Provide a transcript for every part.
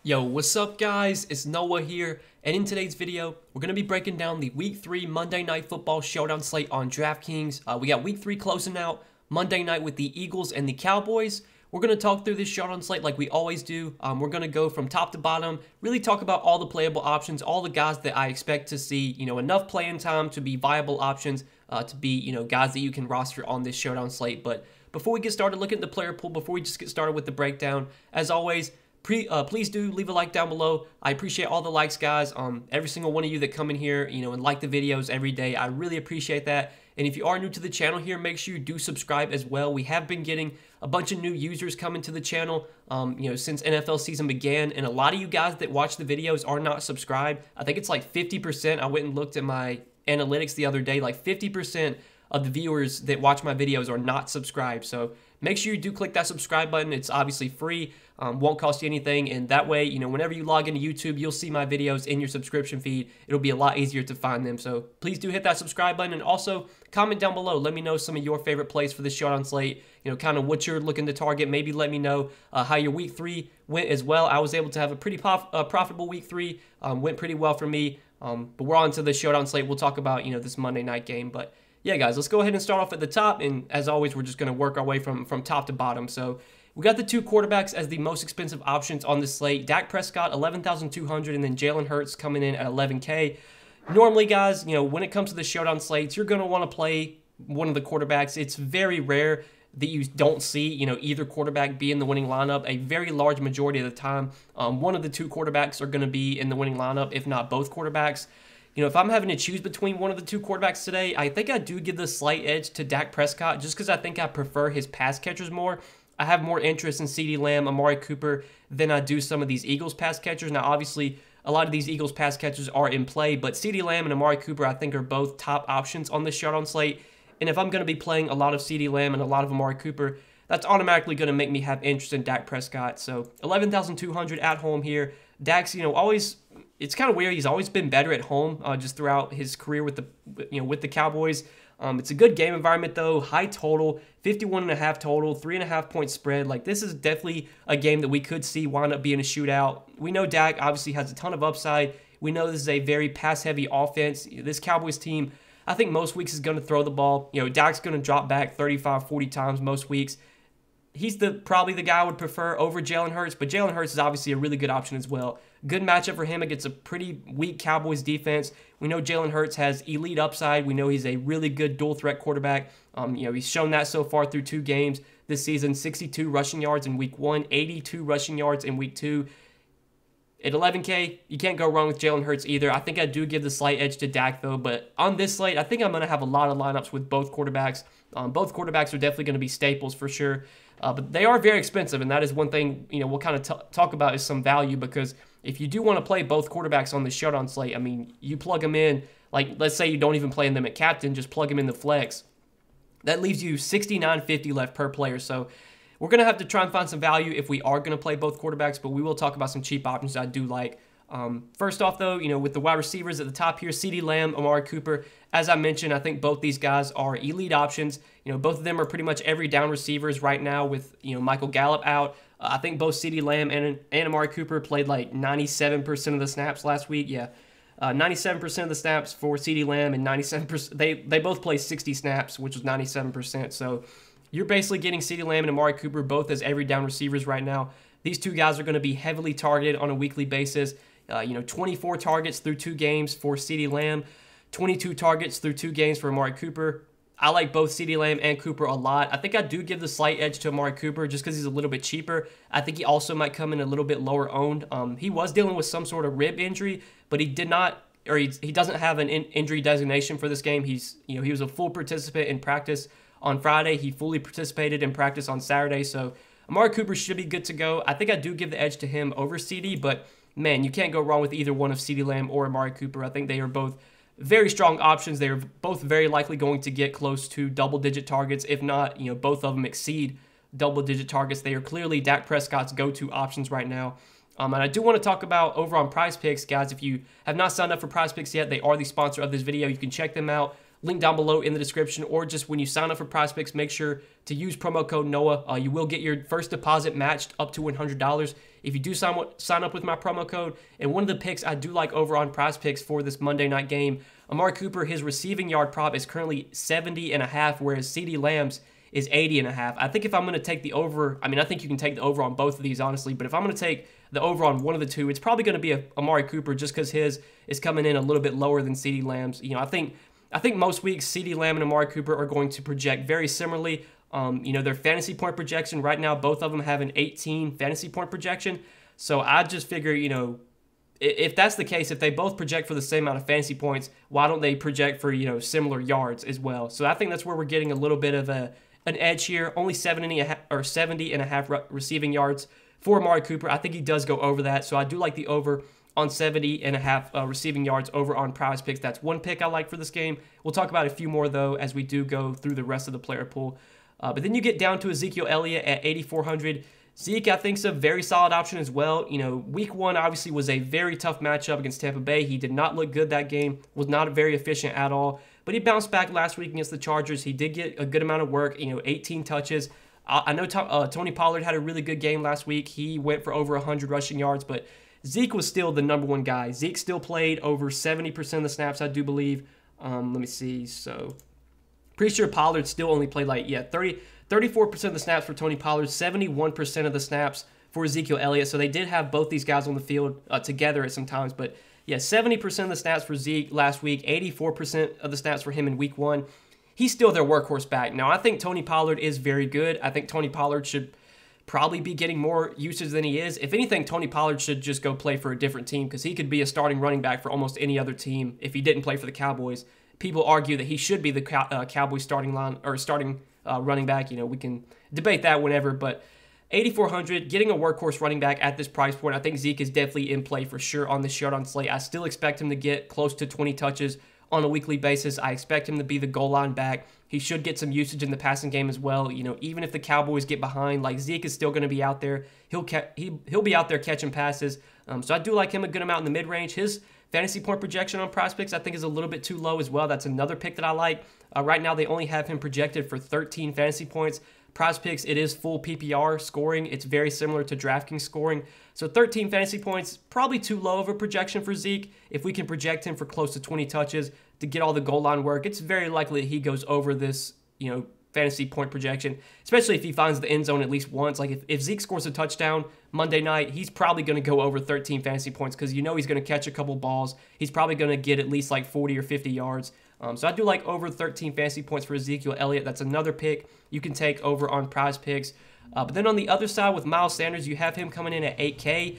Yo, what's up guys? It's Noah here, and in today's video, we're going to be breaking down the Week 3 Monday Night Football Showdown slate on DraftKings. We got Week 3 closing out Monday night with the Eagles and the Cowboys. We're going to talk through this Showdown slate like we always do. We're going to go from top to bottom, really talk about all the playable options, all the guys that I expect to see, enough playing time to be viable options, to be, guys that you can roster on this Showdown slate. But before we get started, look at the player pool, before we just get started with the breakdown, as always, please do leave a like down below. I appreciate all the likes, guys. Every single one of you that come in here, and like the videos every day. I really appreciate that. And if you are new to the channel here, make sure you do subscribe as well. We have been getting a bunch of new users coming to the channel, since NFL season began. And a lot of you guys that watch the videos are not subscribed. I think it's like 50%. I went and looked at my analytics the other day. Like 50% of the viewers that watch my videos are not subscribed. So make sure you do click that subscribe button. It's obviously free, won't cost you anything, and that way, whenever you log into YouTube, you'll see my videos in your subscription feed. It'll be a lot easier to find them. So please do hit that subscribe button, and also comment down below. Let me know some of your favorite plays for this Showdown slate, kind of what you're looking to target. Maybe let me know how your Week 3 went as well. I was able to have a pretty profitable Week 3, went pretty well for me, but we're on to the Showdown slate. We'll talk about, this Monday night game, but yeah, guys, let's go ahead and start off at the top, and as always, we're just going to work our way from top to bottom. So we got the two quarterbacks as the most expensive options on the slate. Dak Prescott, $11,200, and then Jalen Hurts coming in at $11K. Normally, guys, when it comes to the Showdown slates, you're going to want to play one of the quarterbacks. It's very rare that you don't see, either quarterback be in the winning lineup. A very large majority of the time, one of the two quarterbacks are going to be in the winning lineup, if not both quarterbacks. If I'm having to choose between one of the two quarterbacks today, I think I do give the slight edge to Dak Prescott just because I think I prefer his pass catchers more. I have more interest in CeeDee Lamb, Amari Cooper than I do some of these Eagles pass catchers. Now, obviously, a lot of these Eagles pass catchers are in play, but CeeDee Lamb and Amari Cooper I think are both top options on this Showdown slate. And if I'm going to be playing a lot of CeeDee Lamb and a lot of Amari Cooper, that's automatically going to make me have interest in Dak Prescott. So $11,200 at home here. Dak's, always... It's kind of weird. He's always been better at home just throughout his career with the Cowboys. It's a good game environment though. High total, 51.5 total, 3.5 point spread. Like this is definitely a game that we could see wind up being a shootout. We know Dak obviously has a ton of upside. We know this is a very pass heavy offense. This Cowboys team, I think most weeks is going to throw the ball. Dak's going to drop back 35, 40 times most weeks. He's probably the guy I would prefer over Jalen Hurts, but Jalen Hurts is obviously a really good option as well. Good matchup for him against a pretty weak Cowboys defense. We know Jalen Hurts has elite upside. We know he's a really good dual threat quarterback. He's shown that so far through 2 games this season. 62 rushing yards in Week 1, 82 rushing yards in Week 2. At $11K, you can't go wrong with Jalen Hurts either. I think I do give the slight edge to Dak though, but on this slate, I think I'm going to have a lot of lineups with both quarterbacks. Both quarterbacks are definitely going to be staples for sure. But they are very expensive, and that is one thing, we'll kind of talk about is some value, because if you do want to play both quarterbacks on the Showdown slate, I mean, you plug them in, like let's say you don't even play them at captain, just plug them in the flex. That leaves you $69.50 left per player, so we're going to have to try and find some value if we are going to play both quarterbacks, but we will talk about some cheap options I do like. First off, though, with the wide receivers at the top here, CeeDee Lamb, Amari Cooper, as I mentioned, I think both these guys are elite options. Both of them are pretty much every down receivers right now with, Michael Gallup out. I think both CeeDee Lamb and Amari Cooper played like 97% of the snaps last week. Yeah, 97% of the snaps for CeeDee Lamb, and 97%, they both played 60 snaps, which was 97%. So you're basically getting CeeDee Lamb and Amari Cooper both as every down receivers right now. These two guys are going to be heavily targeted on a weekly basis. 24 targets through 2 games for CeeDee Lamb, 22 targets through 2 games for Amari Cooper. I like both CeeDee Lamb and Cooper a lot. I think I do give the slight edge to Amari Cooper just because he's a little bit cheaper. I think he also might come in a little bit lower owned. He was dealing with some sort of rib injury, but he did not, or he doesn't have an injury designation for this game. He was a full participant in practice on Friday. He fully participated in practice on Saturday, so Amari Cooper should be good to go. I think I do give the edge to him over CeeDee, but man, you can't go wrong with either one of CeeDee Lamb or Amari Cooper. I think they are both very strong options. They are both very likely going to get close to double-digit targets. If not, both of them exceed double-digit targets. They are clearly Dak Prescott's go-to options right now. And I do want to talk about over on PrizePicks, guys. If you have not signed up for PrizePicks yet, they are the sponsor of this video. You can check them out. link down below in the description, or just when you sign up for PrizePicks, make sure to use promo code Noah. You will get your first deposit matched up to $100 if you do sign up with my promo code. And one of the picks I do like over on PrizePicks for this Monday night game, Amari Cooper, his receiving yard prop is currently 70.5, whereas CeeDee Lamb's is 80.5. I think if I'm going to take the over, I mean, I think you can take the over on both of these, honestly, but if I'm going to take the over on one of the two, it's probably going to be Amari Cooper, just because his is coming in a little bit lower than CeeDee Lamb's. You know, I think most weeks CeeDee Lamb and Amari Cooper are going to project very similarly. You know, their fantasy point projection right now, both of them have an 18 fantasy point projection. So I just figure, you know, if that's the case, if they both project for the same amount of fantasy points, why don't they project for, you know, similar yards as well? So I think that's where we're getting a little bit of an edge here. Only 70.5 receiving yards for Amari Cooper. I think he does go over that. So I do like the over on 70.5 receiving yards over on PrizePicks. That's one pick I like for this game. We'll talk about a few more, though, as we do go through the rest of the player pool. But then you get down to Ezekiel Elliott at 8,400. Zeke, I think, is a very solid option as well. You know, week one obviously was a very tough matchup against Tampa Bay. He did not look good that game, was not very efficient at all. But he bounced back last week against the Chargers. He did get a good amount of work, you know, 18 touches. I know Tony Pollard had a really good game last week. He went for over 100 rushing yards, but Zeke was still the #1 guy. Zeke still played over 70% of the snaps, I do believe. Let me see. So, pretty sure Pollard still only played like, 34% of the snaps for Tony Pollard, 71% of the snaps for Ezekiel Elliott. So they did have both these guys on the field together at some times. But yeah, 70% of the snaps for Zeke last week, 84% of the snaps for him in week one. He's still their workhorse back. Now, I think Tony Pollard is very good. I think Tony Pollard should probably be getting more usage than he is. If anything, Tony Pollard should just go play for a different team, because he could be a starting running back for almost any other team if he didn't play for the Cowboys. People argue that he should be the Cowboys starting running back. You know, we can debate that whenever, but 8,400, getting a workhorse running back at this price point, I think Zeke is definitely in play for sure on this Showdown slate. I still expect him to get close to 20 touches on a weekly basis. I expect him to be the goal line back. He should get some usage in the passing game as well. You know, even if the Cowboys get behind, like, Zeke is still going to be out there. He'll be out there catching passes. So I do like him a good amount in the mid-range. His fantasy point projection on PrizePicks, I think, is a little bit too low as well. That's another pick that I like. Right now, they only have him projected for 13 fantasy points. PrizePicks, it is full PPR scoring. It's very similar to Draftkings scoring. So 13 fantasy points, probably too low of a projection for Zeke. If we can project him for close to 20 touches to get all the goal line work, it's very likely that he goes over this, you know, fantasy point projection, especially if he finds the end zone at least once. Like, if Zeke scores a touchdown Monday night, he's probably going to go over 13 fantasy points, because you know he's going to catch a couple balls. He's probably going to get at least like 40 or 50 yards. So I do like over 13 fantasy points for Ezekiel Elliott. That's another pick you can take over on PrizePicks. But then on the other side with Miles Sanders, you have him coming in at 8K.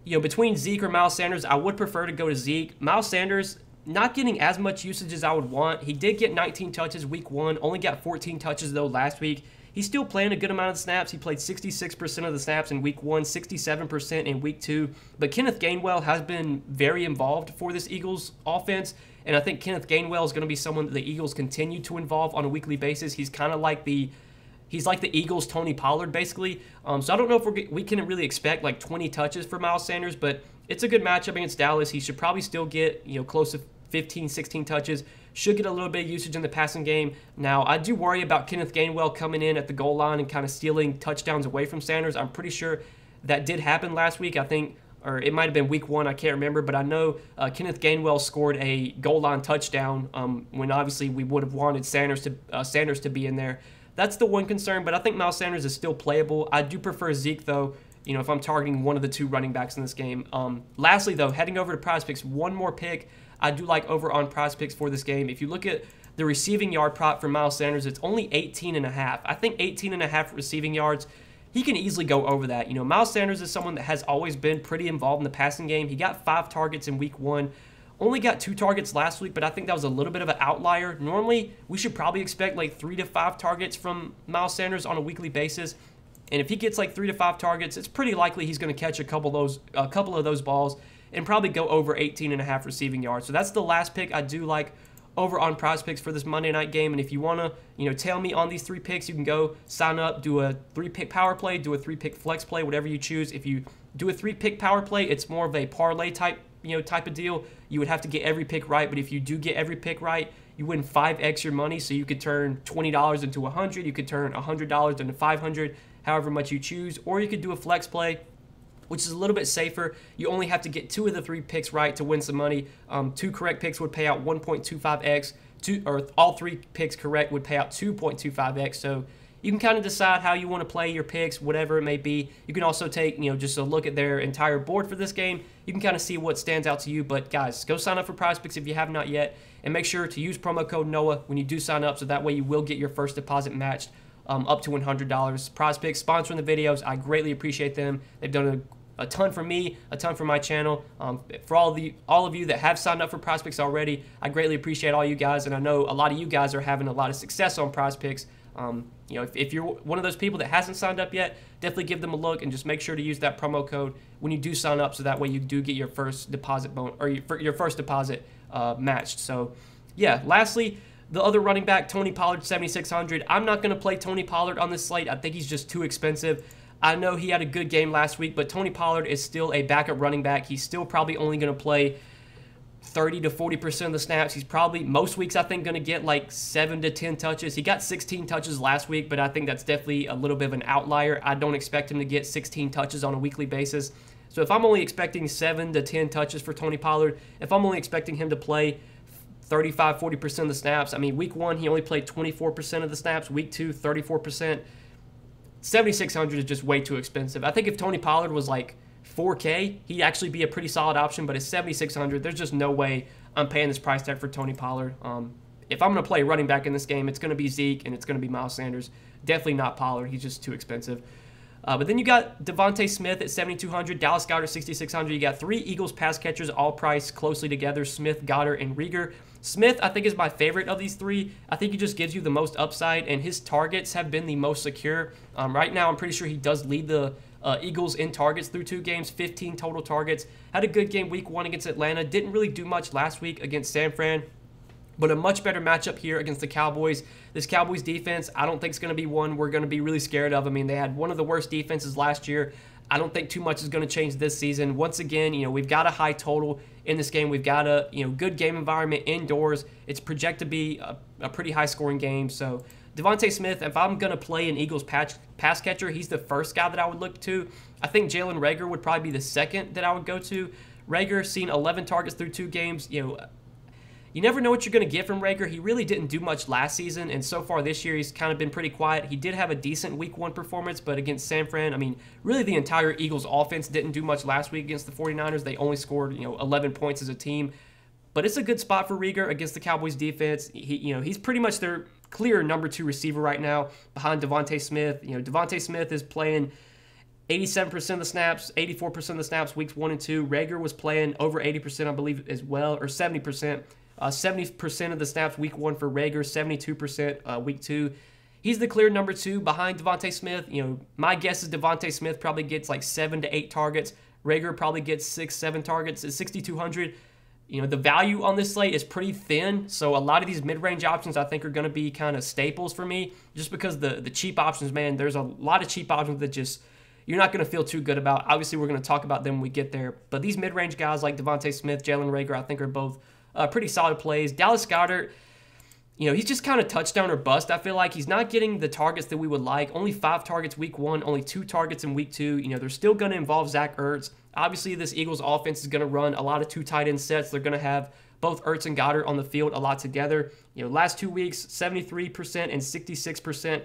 You know, between Zeke or Miles Sanders, I would prefer to go to Zeke. Miles Sanders, not getting as much usage as I would want. He did get 19 touches week one, only got 14 touches though last week. He's still playing a good amount of snaps. He played 66% of the snaps in week one, 67% in week two. But Kenneth Gainwell has been very involved for this Eagles offense. And I think Kenneth Gainwell is going to be someone that the Eagles continue to involve on a weekly basis. He's kind of like the Eagles' Tony Pollard, basically. So I don't know if we can really expect like 20 touches for Miles Sanders, but it's a good matchup against Dallas. He should probably still get, you know, close to 15, 16 touches. Should get a little bit of usage in the passing game. Now, I do worry about Kenneth Gainwell coming in at the goal line and kind of stealing touchdowns away from Sanders. I'm pretty sure that did happen last week, I think, or it might have been week one, I can't remember, but I know Kenneth Gainwell scored a goal line touchdown when obviously we would have wanted Sanders to be in there. That's the one concern, but I think Miles Sanders is still playable. I do prefer Zeke, though, you know, if I'm targeting one of the two running backs in this game. Lastly, though, heading over to PrizePicks, one more pick I do like over on PrizePicks for this game. If you look at the receiving yard prop for Miles Sanders, it's only 18.5. I think 18.5 receiving yards, he can easily go over that. You know, Miles Sanders is someone that has always been pretty involved in the passing game. He got 5 targets in week one. Only got 2 targets last week, but I think that was a little bit of an outlier. Normally, we should probably expect like 3 to 5 targets from Miles Sanders on a weekly basis. And if he gets like 3 to 5 targets, it's pretty likely he's going to catch a couple of those balls and probably go over 18.5 receiving yards. So that's the last pick I do like over on PrizePicks for this Monday night game. And if you want to, you know, tail me on these 3 picks, you can go sign up, do a 3-pick power play, do a 3-pick flex play, whatever you choose. If you do a 3-pick power play, it's more of a parlay type of deal. You would have to get every pick right, but if you do get every pick right, you win 5x your money. So you could turn $20 into $100, you could turn $100 into $500, however much you choose, or you could do a flex play, which is a little bit safer. You only have to get 2 of the 3 picks right to win some money. 2 correct picks would pay out 1.25x, or all 3 picks correct would pay out 2.25x. So you can kind of decide how you want to play your picks, whatever it may be. You can also take, just a look at their entire board for this game. You can kind of see what stands out to you. But guys, go sign up for PrizePicks if you have not yet, and make sure to use promo code NOAH when you do sign up, so that way you will get your first deposit matched up to $100. PrizePicks sponsoring the videos. I greatly appreciate them. They've done a ton for me, a ton for my channel. For all of you that have signed up for PrizePicks already, I greatly appreciate all you guys, and I know a lot of you guys are having a lot of success on PrizePicks. If you're one of those people that hasn't signed up yet, definitely give them a look, and just make sure to use that promo code when you do sign up, so that way you do get your first deposit your first deposit matched. So yeah, lastly, the other running back, Tony Pollard, 7,600. I'm not going to play Tony Pollard on this slate. I think he's just too expensive. I know he had a good game last week, but Tony Pollard is still a backup running back. He's still probably only going to play 30 to 40% of the snaps. He's probably, most weeks, I think, going to get like 7 to 10 touches. He got 16 touches last week, but I think that's definitely a little bit of an outlier. I don't expect him to get 16 touches on a weekly basis. So if I'm only expecting 7 to 10 touches for Tony Pollard, if I'm only expecting him to play 35, 40% of the snaps, I mean, week 1, he only played 24% of the snaps. Week 2, 34%. 7,600 is just way too expensive. I think if Tony Pollard was like 4K, he'd actually be a pretty solid option, but at 7,600, there's just no way I'm paying this price tag for Tony Pollard. If I'm going to play running back in this game, it's going to be Zeke and it's going to be Miles Sanders. Definitely not Pollard. He's just too expensive. But then you got DeVonta Smith at 7,200, Dallas Goedert 6,600. You got 3 Eagles pass catchers, all priced closely together, Smith, Goedert, and REAGOR. Smith, I think, is my favorite of these 3. I think he just gives you the most upside, and his targets have been the most secure. Right now, I'm pretty sure he does lead the Eagles in targets through 2 games, 15 total targets. Had a good game week 1 against Atlanta. Didn't really do much last week against San Fran, but a much better matchup here against the Cowboys. This Cowboys defense, I don't think is going to be one we're going to be really scared of. I mean, they had one of the worst defenses last year. I don't think too much is going to change this season. Once again, we've got a high total in this game. We've got a good game environment indoors. It's projected to be a pretty high scoring game. So DeVonta Smith, if I'm going to play an Eagles pass catcher, he's the first guy that I would look to. I think Jalen Reagor would probably be the second that I would go to. Reagor seen 11 targets through 2 games. You never know what you're going to get from Reagor. He really didn't do much last season, and so far this year he's kind of been pretty quiet. He did have a decent week 1 performance, but against San Fran, I mean, really the entire Eagles offense didn't do much last week against the 49ers. They only scored, 11 points as a team. But it's a good spot for Reagor against the Cowboys defense. He's pretty much their clear number 2 receiver right now behind DeVonta Smith. DeVonta Smith is playing 87% of the snaps, 84% of the snaps weeks 1 and 2. Reagor was playing over 80%, I believe, as well, or 70%. 70% of the snaps week 1 for Reagor, 72% week 2. He's the clear number 2 behind DeVonta Smith. My guess is DeVonta Smith probably gets like 7 to 8 targets. Reagor probably gets 6, 7 targets. At 6,200, the value on this slate is pretty thin. So a lot of these mid-range options I think are going to be kind of staples for me, just because the cheap options, man, there's a lot of cheap options that just you're not going to feel too good about. Obviously, we're going to talk about them when we get there. But these mid-range guys like DeVonta Smith, Jalen Reagor, I think are both pretty solid plays. Dallas Goedert, he's just kind of touchdown or bust. I feel like he's not getting the targets that we would like. Only 5 targets week 1, only 2 targets in week 2. They're still going to involve Zach Ertz. Obviously, this Eagles offense is going to run a lot of 2 tight end sets. They're going to have both Ertz and Goedert on the field a lot together. Last 2 weeks, 73% and 66%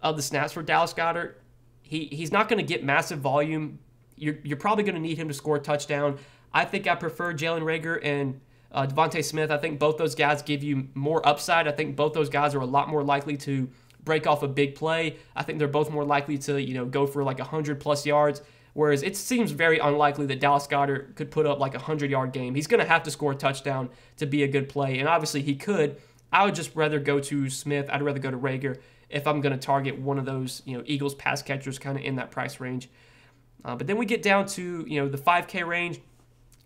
of the snaps for Dallas Goedert. He's not going to get massive volume. You're probably going to need him to score a touchdown. I think I prefer Jalen Reagor and DeVonta Smith. I think both those guys give you more upside. I think both those guys are a lot more likely to break off a big play. I think they're both more likely to, go for like 100+ yards, whereas it seems very unlikely that Dallas Goedert could put up like a 100-yard game. He's going to have to score a touchdown to be a good play, and obviously he could. I would just rather go to Smith. I'd rather go to Reagor if I'm going to target one of those, Eagles pass catchers kind of in that price range. But then we get down to, the 5K range.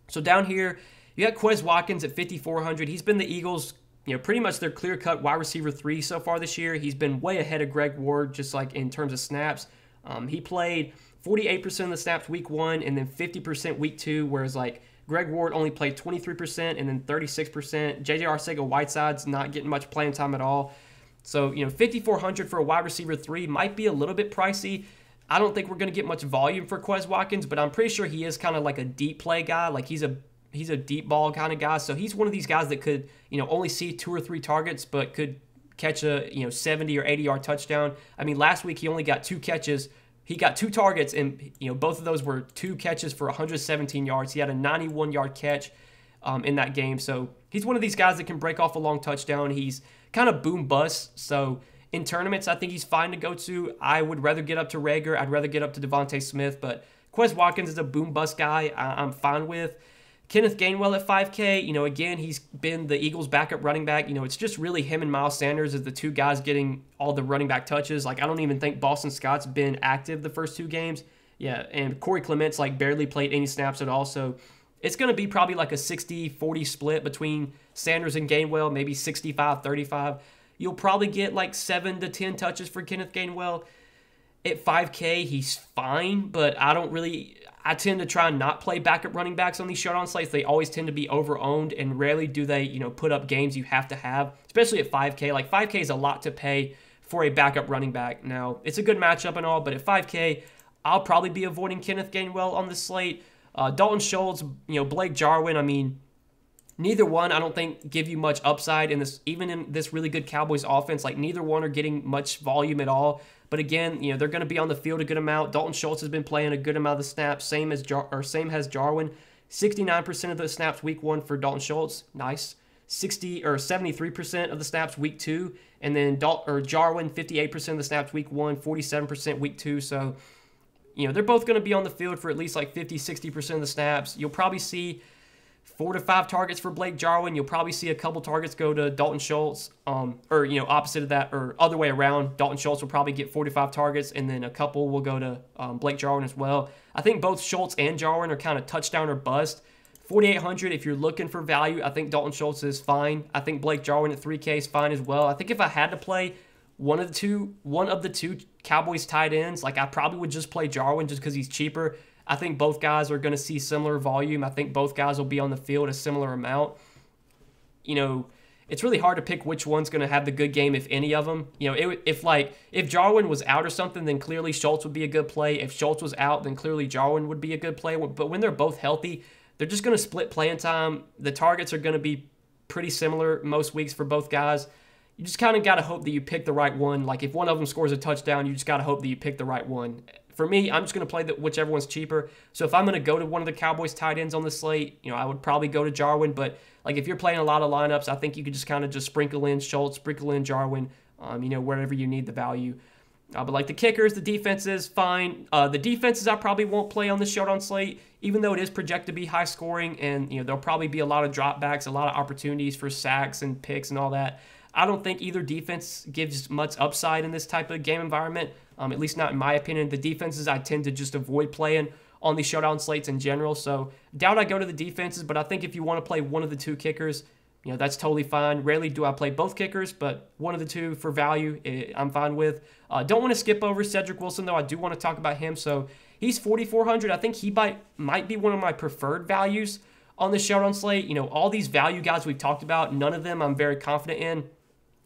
So down here, you got QUEZ Watkins at 5,400. He's been the Eagles, pretty much their clear-cut wide receiver 3 so far this year. He's been way ahead of Greg Ward, just like in terms of snaps. He played 48% of the snaps week 1 and then 50% week 2, whereas like Greg Ward only played 23% and then 36%. J.J. Arcega-Whiteside's not getting much playing time at all. So, you know, 5,400 for a wide receiver 3 might be a little bit pricey. I don't think we're going to get much volume for QUEZ Watkins, but I'm pretty sure he is kind of like a deep play guy. Like he's a deep ball kind of guy. So he's one of these guys that could, you know, only see 2 or 3 targets, but could catch a, you know, 70 or 80 yard touchdown. I mean, last week he only got 2 catches. He got 2 targets, and, you know, both of those were 2 catches for 117 yards. He had a 91-yard catch in that game. So he's one of these guys that can break off a long touchdown. He's kind of boom bust. So in tournaments, I think he's fine to go to. I would rather get up to REAGOR. I'd rather get up to DeVonta Smith. But QUEZ Watkins is a boom bust guy I'm fine with. Kenneth Gainwell at 5K, you know, again, he's been the Eagles' backup running back. You know, it's just really him and Miles Sanders as the 2 guys getting all the running back touches. Like, I don't even think Boston Scott's been active the first 2 games. Yeah, and Corey Clement's, like, barely played any snaps at all. So it's going to be probably like a 60-40 split between Sanders and Gainwell, maybe 65-35. You'll probably get, like, 7 to 10 touches for Kenneth Gainwell. At 5K, he's fine, but I tend to try and not play backup running backs on these showdown slates. They always tend to be over-owned, and rarely do they, you know, put up games you have to have, especially at 5K. Like, 5K is a lot to pay for a backup running back. Now, it's a good matchup and all, but at 5K, I'll probably be avoiding Kenneth Gainwell on the slate. Dalton Schultz, you know, Blake Jarwin, I mean, neither one, I don't think, give you much upside in this, even in this really good Cowboys offense. Like, neither one are getting much volume at all. But again, you know, they're going to be on the field a good amount. Dalton Schultz has been playing a good amount of the snaps, same as Jarwin. 69% of the snaps week 1 for Dalton Schultz. Nice. 73% of the snaps week 2, and then Jarwin 58% of the snaps week 1, 47% week 2. So, you know, they're both going to be on the field for at least like 50-60% of the snaps. You'll probably see 4 to 5 targets for Blake Jarwin. You'll probably see a couple targets go to Dalton Schultz, or, you know, opposite of that, or other way around. Dalton Schultz will probably get 45 targets, and then a couple will go to Blake Jarwin as well. I think both Schultz and Jarwin are kind of touchdown or bust. 4,800, if you're looking for value, I think Dalton Schultz is fine. I think Blake Jarwin at 3K is fine as well. I think if I had to play one of the two Cowboys tight ends, like, I probably would just play Jarwin just because he's cheaper. I think both guys are going to see similar volume. I think both guys will be on the field a similar amount. You know, it's really hard to pick which one's going to have the good game, if any of them. You know, if Jarwin was out or something, then clearly Schultz would be a good play. If Schultz was out, then clearly Jarwin would be a good play. But when they're both healthy, they're just going to split playing time. The targets are going to be pretty similar most weeks for both guys. You just kind of got to hope that you pick the right one. Like, if one of them scores a touchdown, you just got to hope that you pick the right one. For me, I'm just going to play whichever one's cheaper. So if I'm going to go to one of the Cowboys tight ends on the slate, you know, I would probably go to Jarwin. But, like, if you're playing a lot of lineups, I think you could just kind of just sprinkle in Schultz, sprinkle in Jarwin, you know, wherever you need the value. But, like, the kickers, the defenses, fine. The defenses I probably won't play on the showdown slate, even though it is projected to be high scoring. And, you know, there'll probably be a lot of dropbacks, a lot of opportunities for sacks and picks and all that. I don't think either defense gives much upside in this type of game environment, at least not in my opinion. The defenses I tend to just avoid playing on these showdown slates in general, so doubt I go to the defenses, but I think if you want to play one of the 2 kickers, you know, that's totally fine. Rarely do I play both kickers, but one of the 2 for value, I'm fine with. Don't want to skip over Cedrick Wilson, though. I do want to talk about him. So he's 4,400. I think he might be one of my preferred values on the showdown slate. You know, all these value guys we've talked about, none of them I'm very confident in.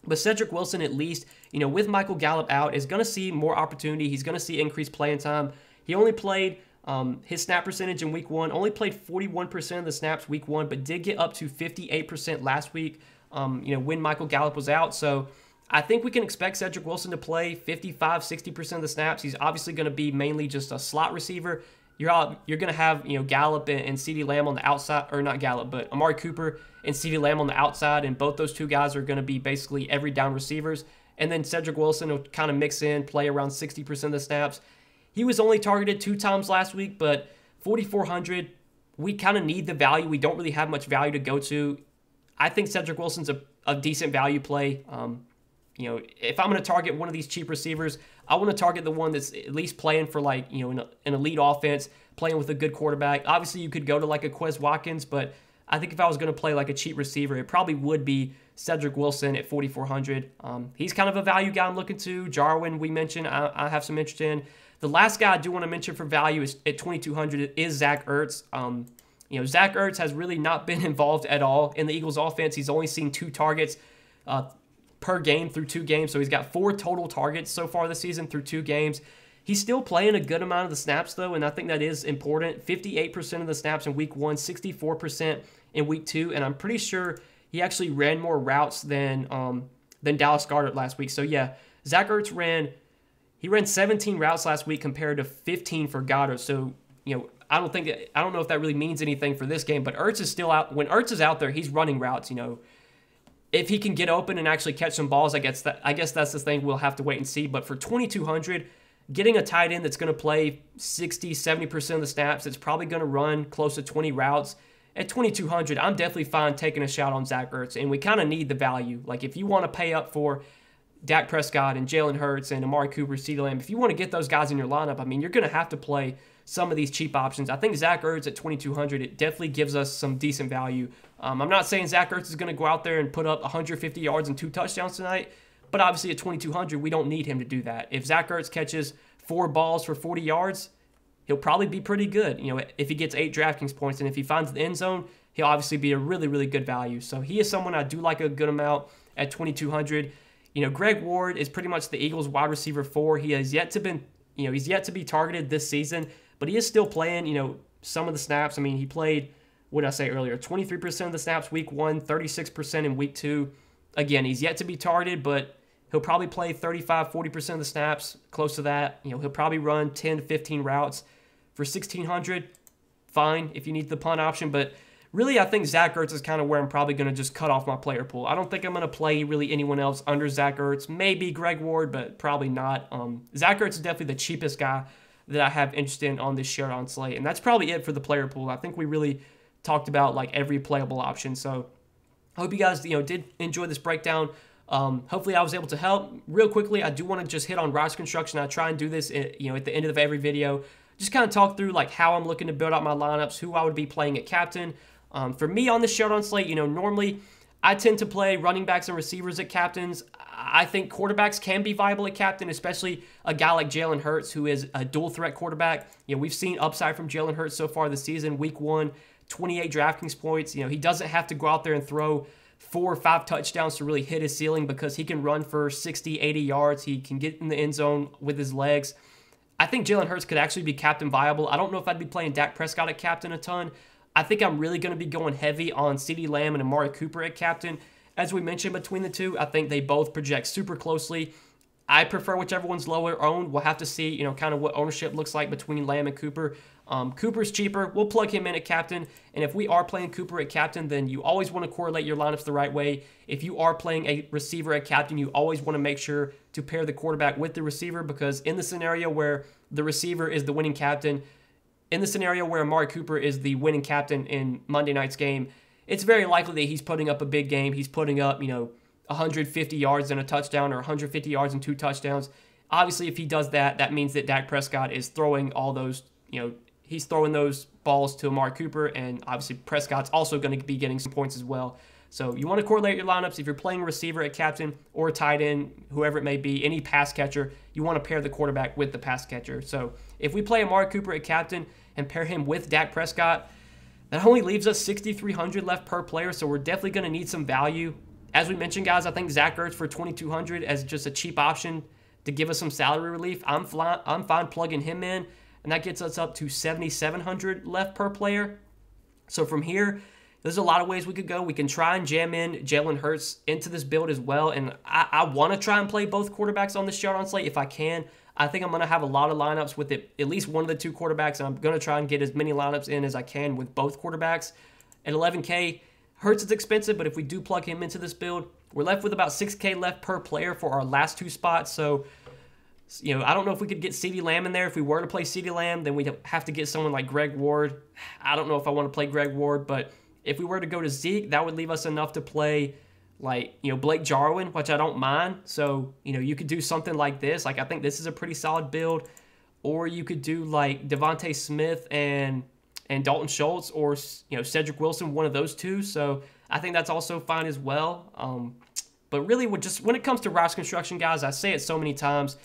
But Cedrick Wilson, at least, you know, with Michael Gallup out, is going to see more opportunity. He's going to see increased playing time. He only played his snap percentage in week 1, only played 41% of the snaps week 1, but did get up to 58% last week, you know, when Michael Gallup was out. So I think we can expect Cedrick Wilson to play 55-60% of the snaps. He's obviously going to be mainly just a slot receiver. You're going to have, you know, Gallup and CeeDee Lamb on the outside, or not Gallup, but Amari Cooper and CeeDee Lamb on the outside, and both those 2 guys are going to be basically every down receivers. And then Cedrick Wilson will kind of mix in, play around 60% of the snaps. He was only targeted 2 times last week, but 4,400, we kind of need the value. We don't really have much value to go to. I think Cedrick Wilson's a decent value play. You know, if I'm going to target one of these cheap receivers, I want to target the one that's at least playing for, like, you know, an elite offense, playing with a good quarterback. Obviously, you could go to, like, a QUEZ Watkins, but I think if I was going to play, like, a cheap receiver, it probably would be Cedrick Wilson at 4,400. He's kind of a value guy I'm looking to. Jarwin, we mentioned, I have some interest in. The last guy I do want to mention for value is at 2,200 is Zach Ertz. You know, Zach Ertz has really not been involved at all in the Eagles offense. He's only seen 2 targets per game through 2 games. So he's got 4 total targets so far this season through 2 games. He's still playing a good amount of the snaps, though, and I think that is important. 58% of the snaps in week 1, 64% in week 2, and I'm pretty sure he actually ran more routes than Dallas Goedert last week. So, yeah, Zach Ertz ran 17 routes last week compared to 15 for Goedert. So, you know, I don't know if that really means anything for this game, but Ertz is still out. When Ertz is out there, he's running routes, you know. If he can get open and actually catch some balls, I guess that's the thing we'll have to wait and see. But for 2,200, getting a tight end that's going to play 60, 70% of the snaps, it's probably going to run close to 20 routes. At 2,200, I'm definitely fine taking a shot on Zach Ertz, and we kind of need the value. Like, if you want to pay up for Dak Prescott and Jalen Hurts and Amari Cooper, CeeDee Lamb, if you want to get those guys in your lineup, I mean, you're going to have to play some of these cheap options. I think Zach Ertz at 2,200, it definitely gives us some decent value. I'm not saying Zach Ertz is going to go out there and put up 150 yards and 2 touchdowns tonight, but obviously at 2,200, we don't need him to do that. If Zach Ertz catches 4 balls for 40 yards, he'll probably be pretty good. You know, if he gets 8 DraftKings points, and if he finds the end zone, he'll obviously be a really, really good value. So he is someone I do like a good amount at 2,200. You know, Greg Ward is pretty much the Eagles' wide receiver 4. He has yet to be targeted this season, but he is still playing, you know, some of the snaps. I mean, he played, what did I say earlier, 23% of the snaps week 1, 36% in week 2. Again, he's yet to be targeted, but he'll probably play 35, 40% of the snaps, close to that. You know, he'll probably run 10 to 15 routes. For 1,600, fine if you need the punt option, but really I think Zach Ertz is kind of where I'm probably going to just cut off my player pool. I don't think I'm going to play really anyone else under Zach Ertz. Maybe Greg Ward, but probably not. Zach Ertz is definitely the cheapest guy that I have interest in on this Showdown slate, and that's probably it for the player pool. I think we really talked about like every playable option, so I hope you guys, you know, did enjoy this breakdown. Hopefully I was able to help. Real quickly, I do want to just hit on roster construction. I try and do this, you know, at the end of every video. Just kind of talk through like how I'm looking to build out my lineups, who I would be playing at captain. For me on the Showdown slate, you know, normally I tend to play running backs and receivers at captains. I think quarterbacks can be viable at captain, especially a guy like Jalen Hurts, who is a dual threat quarterback. You know, we've seen upside from Jalen Hurts so far this season. Week 1, 28 DraftKings points. You know, he doesn't have to go out there and throw 4 or 5 touchdowns to really hit his ceiling because he can run for 60, 80 yards. He can get in the end zone with his legs. I think Jalen Hurts could actually be captain viable. I don't know if I'd be playing Dak Prescott at captain a ton. I think I'm really going to be going heavy on CeeDee Lamb and Amari Cooper at captain. As we mentioned between the two, I think they both project super closely. I prefer whichever one's lower owned. We'll have to see, you know, kind of what ownership looks like between Lamb and Cooper. Cooper's cheaper. We'll plug him in at captain. And if we are playing Cooper at captain, then you always want to correlate your lineups the right way. If you are playing a receiver at captain, you always want to make sure to pair the quarterback with the receiver, because in the scenario where the receiver is the winning captain, in the scenario where Amari Cooper is the winning captain in Monday night's game, it's very likely that he's putting up a big game. He's putting up, you know, 150 yards and a touchdown or 150 yards and 2 touchdowns. Obviously, if he does that, that means that Dak Prescott is throwing all those, you know, he's throwing those balls to Amari Cooper, and obviously Prescott's also going to be getting some points as well. So you want to correlate your lineups. If you're playing a receiver at captain or a tight end, whoever it may be, any pass catcher, you want to pair the quarterback with the pass catcher. So if we play Amari Cooper at captain and pair him with Dak Prescott, that only leaves us 6,300 left per player, so we're definitely going to need some value. As we mentioned, guys, I think Zach Ertz for 2,200 as just a cheap option to give us some salary relief. I'm fine plugging him in, and that gets us up to 7,700 left per player. So from here, there's a lot of ways we could go. We can try and jam in Jalen Hurts into this build as well, and I want to try and play both quarterbacks on this Showdown slate if I can. I think I'm going to have a lot of lineups with at least one of the 2 quarterbacks, and I'm going to try and get as many lineups in as I can with both quarterbacks. At 11K, Hurts is expensive, but if we do plug him into this build, we're left with about 6K left per player for our last 2 spots. So, you know, I don't know if we could get CeeDee Lamb in there. If we were to play CeeDee Lamb, then we'd have to get someone like Greg Ward. I don't know if I want to play Greg Ward, but if we were to go to Zeke, that would leave us enough to play, like, you know, Blake Jarwin, which I don't mind. So, you know, you could do something like this. Like, I think this is a pretty solid build. Or you could do, like, Devonta Smith and Dalton Schultz, or, you know, Cedric Wilson, one of those 2. So I think that's also fine as well. But really, when it comes to roster construction, guys, I say it so many times,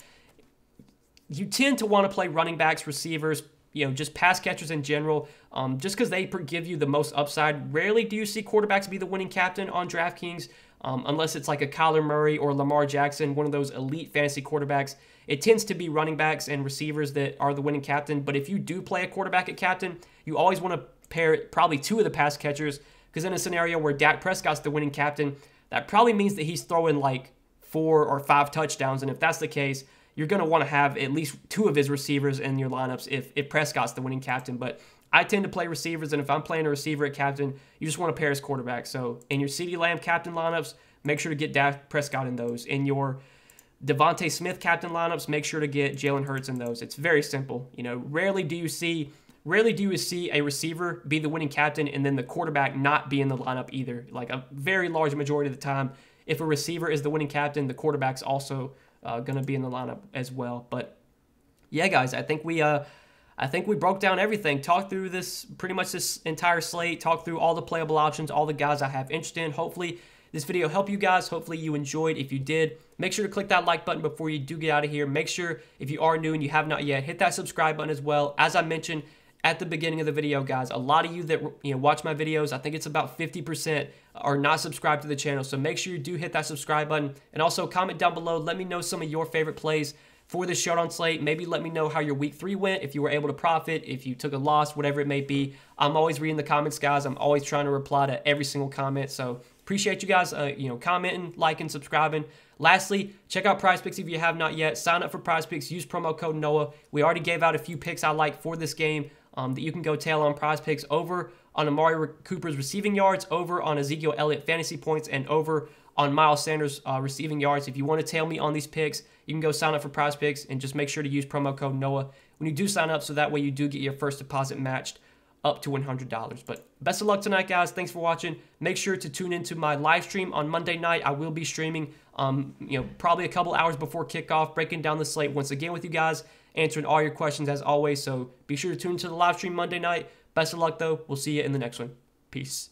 you tend to want to play running backs, receivers, just pass catchers in general, just because they give you the most upside. Rarely do you see quarterbacks be the winning captain on DraftKings, unless it's like a Kyler Murray or Lamar Jackson, one of those elite fantasy quarterbacks. It tends to be running backs and receivers that are the winning captain. But if you do play a quarterback at captain, you always want to pair probably 2 of the pass catchers, because in a scenario where Dak Prescott's the winning captain, that probably means that he's throwing like 4 or 5 touchdowns. And if that's the case, you're going to want to have at least 2 of his receivers in your lineups if Prescott's the winning captain. But I tend to play receivers, and if I'm playing a receiver at captain, you just want to pair his quarterback. So in your CeeDee Lamb captain lineups, make sure to get Dak Prescott in those. In your DeVonta Smith captain lineups, make sure to get Jalen Hurts in those. It's very simple. Rarely do you see a receiver be the winning captain and then the quarterback not be in the lineup either. Like a very large majority of the time, if a receiver is the winning captain, the quarterback's also going to be in the lineup as well. But yeah, guys, I think we broke down everything, talked through pretty much this entire slate, talked through all the playable options, all the guys I have interest in. Hopefully this video helped you guys. Hopefully you enjoyed. If you did, make sure to click that like button before you do get out of here. Make sure, if you are new and you have not yet, hit that subscribe button as well. As I mentioned at the beginning of the video, guys, a lot of you that watch my videos, I think it's about 50%, are not subscribed to the channel. So make sure you do hit that subscribe button, and also comment down below. Let me know some of your favorite plays for this Showdown slate. Maybe let me know how your week 3 went, if you were able to profit, if you took a loss, whatever it may be. I'm always reading the comments, guys. I'm always trying to reply to every single comment. So appreciate you guys, commenting, liking, subscribing. Lastly, check out PrizePicks if you have not yet. Sign up for PrizePicks. Use promo code Noah. We already gave out a few picks I like for this game that you can go tail on PrizePicks, over on Amari Cooper's receiving yards, over on Ezekiel Elliott fantasy points, and over on Miles Sanders receiving yards. If you want to tail me on these picks, you can go sign up for PrizePicks, and just make sure to use promo code Noah when you do sign up, so that way you do get your first deposit matched up to $100. But best of luck tonight, guys. Thanks for watching. Make sure to tune into my live stream on Monday night. I will be streaming, probably a couple hours before kickoff, breaking down the slate once again with you guys, answering all your questions as always. So be sure to tune into the live stream Monday night. Best of luck, though. We'll see you in the next one. Peace.